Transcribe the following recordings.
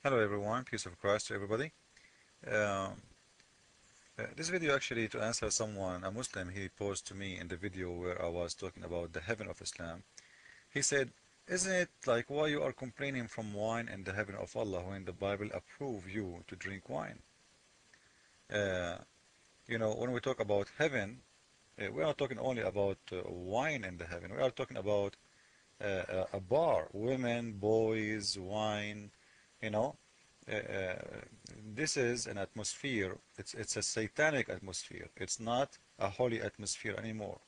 Hello everyone, peace of Christ to everybody. Um, this video actually to answer someone, a Muslim, he posed to me in the video where I was talking about the heaven of Islam. He said, isn't it like why you are complaining from wine in the heaven of Allah when the Bible approve you to drink wine? Uh, when we talk about heaven, we are not talking only about wine in the heaven. We are talking about a bar, women, boys, wine, you know. Uh, uh, this is an atmosphere. It's a satanic atmosphere. It's not a holy atmosphere anymore.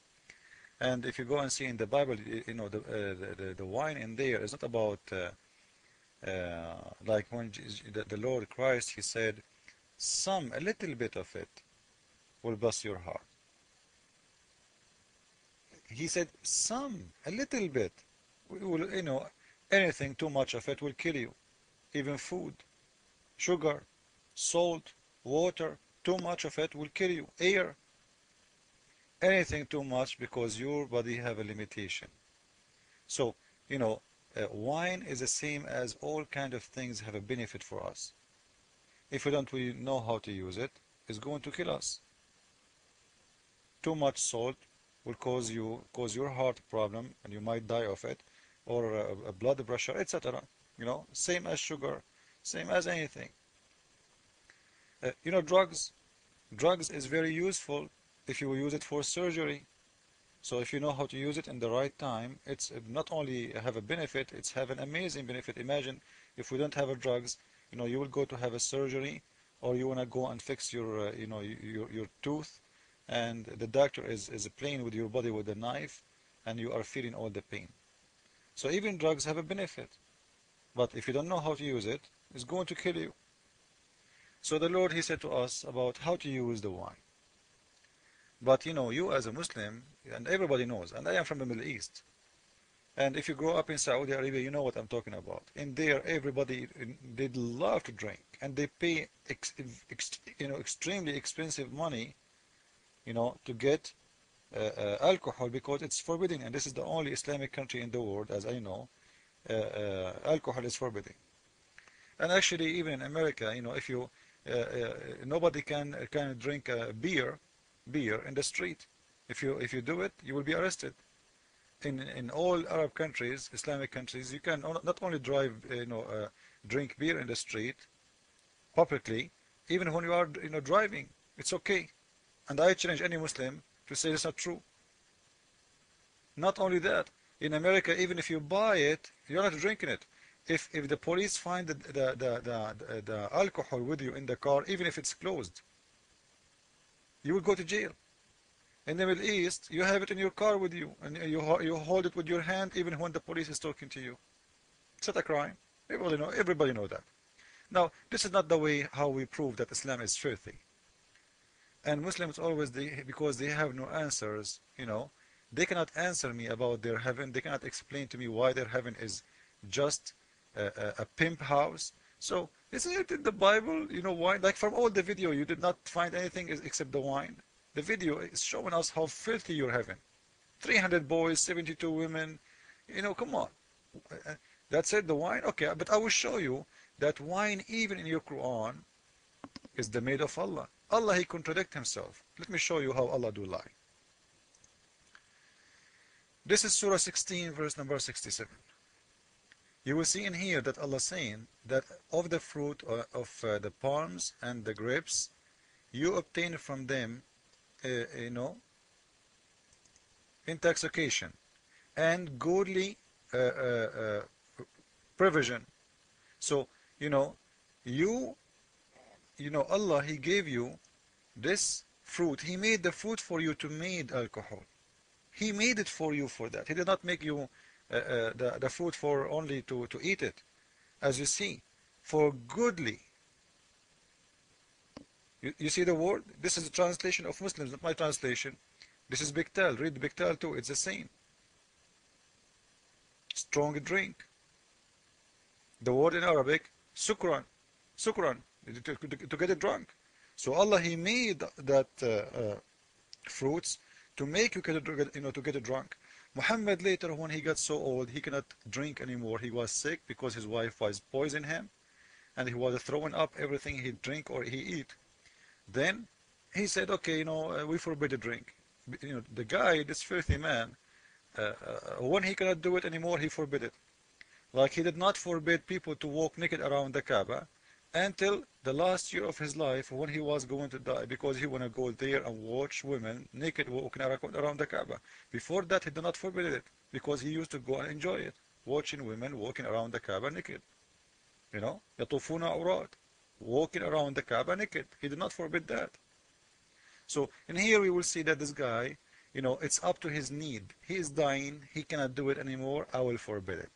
And if you go and see in the Bible, the wine in there is not about like when the Lord Christ, he said, a little bit of it will bless your heart. He said, a little bit will, anything too much of it will kill you. Even food, sugar, salt, water, too much of it will kill you. Air, anything too much because your body have a limitation. So, wine is the same as all kind of things have a benefit for us. If we don't really know how to use it, it's going to kill us. Too much salt will cause your heart problem and you might die of it, or a blood pressure, etc. Same as sugar, same as anything. Drugs. Drugs is very useful if you use it for surgery. So if you know how to use it in the right time, it's not only have a benefit, it's have an amazing benefit. Imagine if we don't have a drugs, you will go to have a surgery, or you want to go and fix your, your tooth, and the doctor is playing with your body with a knife, and you are feeling all the pain. So even drugs have a benefit, but if you don't know how to use it, it's going to kill you. So the Lord, he said to us about how to use the wine. But you as a Muslim, and everybody knows, and I am from the Middle East, and if you grow up in Saudi Arabia, you know what I'm talking about. In there, everybody, they love to drink, and they pay extremely expensive money, to get alcohol, because it's forbidden, and this is the only Islamic country in the world, as I know, alcohol is forbidden. And actually, even in America, if you nobody can drink beer in the street. If you do it, you will be arrested. In all Arab countries, Islamic countries, you can not only drink beer in the street publicly, even when you are driving, it's okay. And I challenge any Muslim to say it's not true. Not only that, in America, even if you buy it, you're not drinking it. If the police find the alcohol with you in the car, even if it's closed, you will go to jail. In the Middle East, you have it in your car with you, and you hold it with your hand even when the police is talking to you. It's not a crime. Everybody know that. Now, this is not the way how we prove that Islam is filthy. And Muslims always, because they have no answers, they cannot answer me about their heaven. They cannot explain to me why their heaven is just a pimp house. So, isn't it in the Bible, why? Like from all the video, you did not find anything except the wine. The video is showing us how filthy your heaven. 300 boys, 72 women. Come on. That's it, the wine? Okay, but I will show you that wine, even in your Quran, is the made of Allah. Allah, he contradict himself. Let me show you how Allah do lie. This is Surah 16, verse number 67. You will see in here that Allah saying that of the fruit of the palms and the grapes, you obtain from them intoxication and goodly provision. So, Allah, he gave you this fruit. He made the fruit for you to make alcohol. He made it for you for that. He did not make you the fruit for only to eat it. As you see, for goodly. You see the word? This is the translation of Muslims, not my translation. This is Biktal. Read Biktal too. It's the same. Strong drink. The word in Arabic, sukran. Sukran. To get it drunk. So Allah, he made that fruits to make you to get it drunk. Muhammad later, when he got so old, he cannot drink anymore. He was sick because his wife was poisoning him. and he was throwing up everything he drink or he eat. Then he said, okay, we forbid a drink. The guy, this filthy man, when he cannot do it anymore, he forbid it. Like he did not forbid people to walk naked around the Kaaba until the last year of his life when he was going to die, because he want to go there and watch women naked walking around the Kaaba. Before that, he did not forbid it because he used to go and enjoy it, watching women walking around the Kaaba naked. يطوفون عراة, walking around the Kaaba naked. He did not forbid that. So in here we will see that this guy, it's up to his need. He is dying. He cannot do it anymore. I will forbid it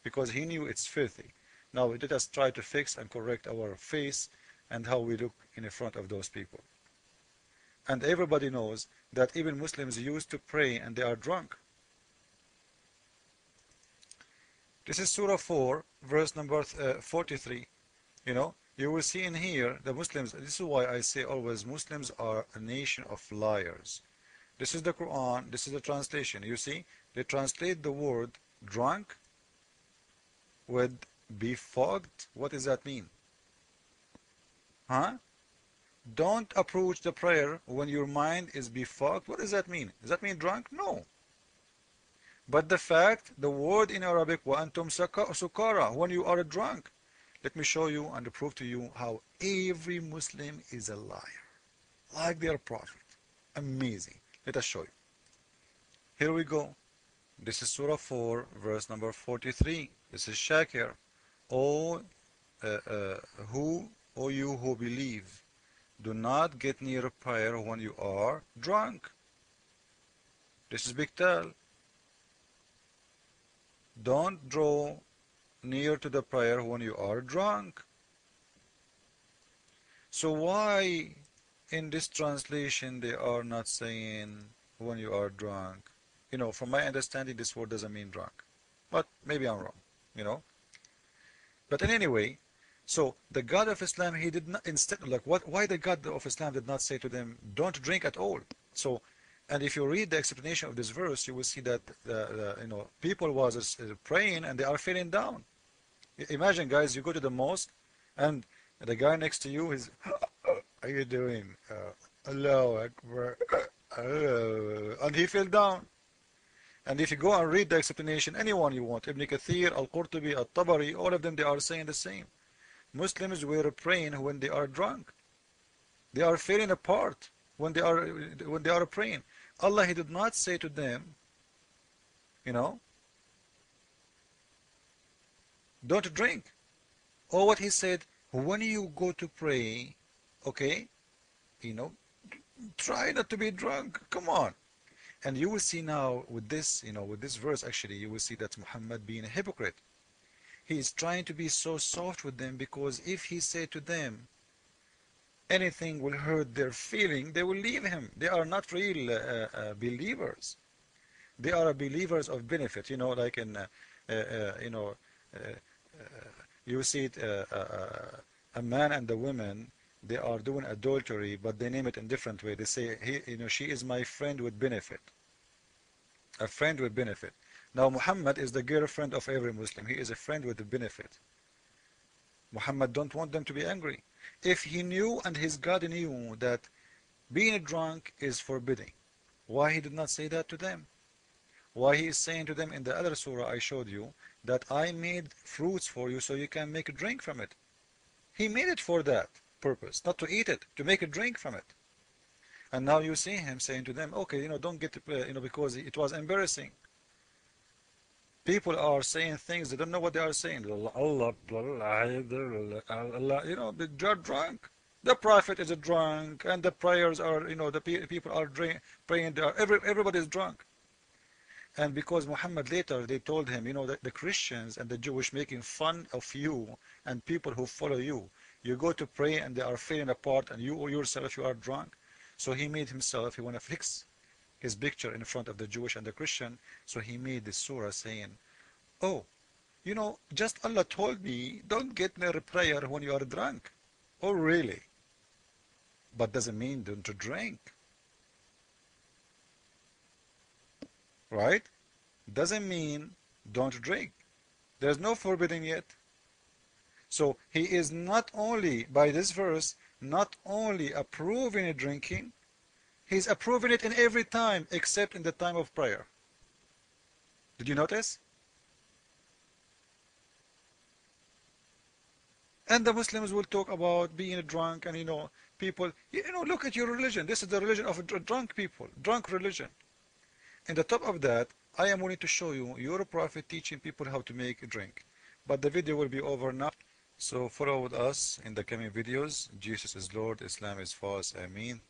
because he knew it's filthy. Now let us try to fix and correct our face and how we look in front of those people. And everybody knows that even Muslims used to pray and they are drunk. This is Surah 4, verse number 43. You will see in here the Muslims. This is why I say always Muslims are a nation of liars. This is the Quran. This is the translation. You see, they translate the word drunk with befogged. What does that mean? Huh? Don't approach the prayer when your mind is befogged. What does that mean? Does that mean drunk? No. But the fact, the word in Arabic, وَأَنْتُمْ سُكَارَى, when you are drunk. Let me show you and prove to you how every Muslim is a liar, like their prophet. Amazing. Let us show you. Here we go. This is Surah 4, verse number 43. This is Shakir. O you who believe, do not get near prayer when you are drunk. This is Biktal. Don't draw near to the prayer when you are drunk. So why in this translation they are not saying when you are drunk? From my understanding, this word doesn't mean drunk. But maybe I'm wrong, But in any way, so the God of Islam, he did not, instead, why the God of Islam did not say to them, don't drink at all? So, and if you read the explanation of this verse, you will see that, people was praying and they are feeling down. Imagine, guys, you go to the mosque and the guy next to you is, how you doing? Allahu Akbar. And he fell down. And if you go and read the explanation, anyone you want, Ibn Kathir, Al-Qurtubi, Al-Tabari, all of them, they are saying the same. Muslims were praying when they are drunk. They are falling apart when they are praying. Allah, he did not say to them, don't drink. Or what he said, when you go to pray, okay, try not to be drunk. Come on. And you will see now with this, with this verse, actually, you will see that Muhammad being a hypocrite. He is trying to be so soft with them because if he said to them anything will hurt their feeling, they will leave him. They are not real believers. They are believers of benefit. Like in, you see it, a man and a woman, they are doing adultery, but they name it in different way. They say, she is my friend with benefit. A friend with benefit. Now Muhammad is the girlfriend of every Muslim. He is a friend with the benefit. Muhammad don't want them to be angry. If he knew and his God knew that being drunk is forbidding, why he did not say that to them? Why he is saying to them in the other surah I showed you that I made fruits for you so you can make a drink from it. He made it for that purpose, not to eat it, to make a drink from it. And now you see him saying to them, okay, don't get, because it was embarrassing. People are saying things, they don't know what they are saying. Allah, they're drunk. The Prophet is a drunk, and the prayers are, the people are praying, everybody is drunk. And because Muhammad later, they told him, that the Christians and the Jewish making fun of you and people who follow you. You go to pray and they are falling apart and you yourself, you are drunk. So he made himself, he want to fix his picture in front of the Jewish and the Christian. So he made this surah saying, oh, just Allah told me, don't get near prayer when you are drunk. Oh, really? But doesn't mean don't drink. Right? Doesn't mean don't drink. There's no forbidding yet. So he is not only, by this verse, not only approving drinking, he's approving it in every time except in the time of prayer. Did you notice? And the Muslims will talk about being drunk and people, look at your religion. This is the religion of drunk people, drunk religion. In the top of that, I am willing to show you your prophet teaching people how to make a drink. But the video will be over now. So follow with us in the coming videos. Jesus is Lord, Islam is false. Ameen.